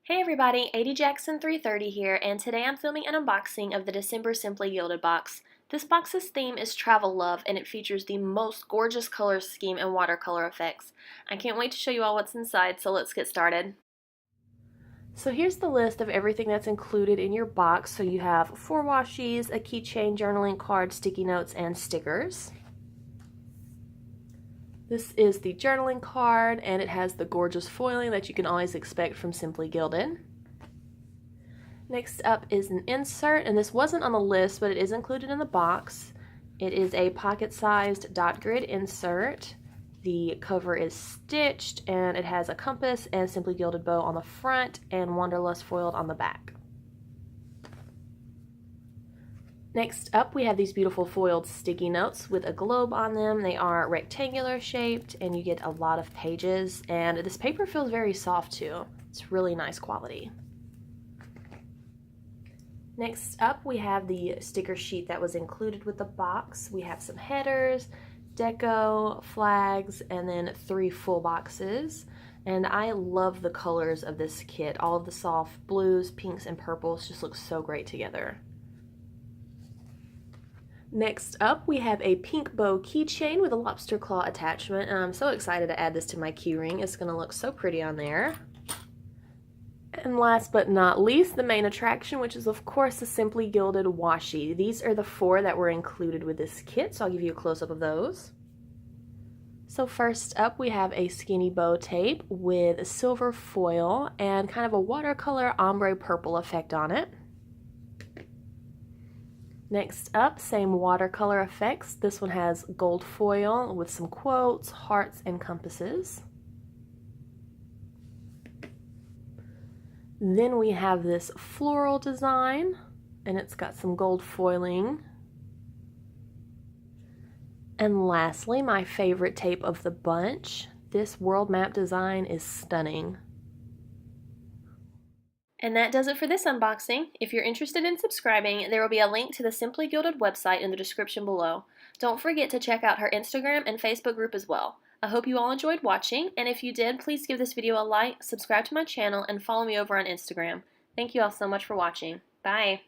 Hey everybody, AD Jackson 330 here, and today I'm filming an unboxing of the December Simply Gilded box. This box's theme is Travel Love, and it features the most gorgeous color scheme and watercolor effects. I can't wait to show you all what's inside, so let's get started. So here's the list of everything that's included in your box. So you have 4 washies, a keychain, journaling card, sticky notes, and stickers. This is the journaling card, and it has the gorgeous foiling that you can always expect from Simply Gilded. Next up is an insert, and this wasn't on the list, but it is included in the box. It is a pocket-sized dot grid insert. The cover is stitched, and it has a compass and Simply Gilded bow on the front and Wanderlust foiled on the back. Next up, we have these beautiful foiled sticky notes with a globe on them. They are rectangular shaped, and you get a lot of pages, and this paper feels very soft too. It's really nice quality. Next up, we have the sticker sheet that was included with the box. We have some headers, deco, flags, and then 3 full boxes. And I love the colors of this kit. All of the soft blues, pinks, and purples just look so great together. Next up, we have a pink bow keychain with a lobster claw attachment, and I'm so excited to add this to my key ring. It's going to look so pretty on there. And last but not least, the main attraction, which is of course the Simply Gilded washi. These are the 4 that were included with this kit, so I'll give you a close-up of those. So first up, we have a skinny bow tape with a silver foil and kind of a watercolor ombre purple effect on it. Next up, same watercolor effects. This one has gold foil with some quotes, hearts, and compasses. Then we have this floral design, and it's got some gold foiling. And lastly, my favorite tape of the bunch. This world map design is stunning. And that does it for this unboxing. If you're interested in subscribing, there will be a link to the Simply Gilded website in the description below. Don't forget to check out her Instagram and Facebook group as well. I hope you all enjoyed watching, and if you did, please give this video a like, subscribe to my channel, and follow me over on Instagram. Thank you all so much for watching. Bye!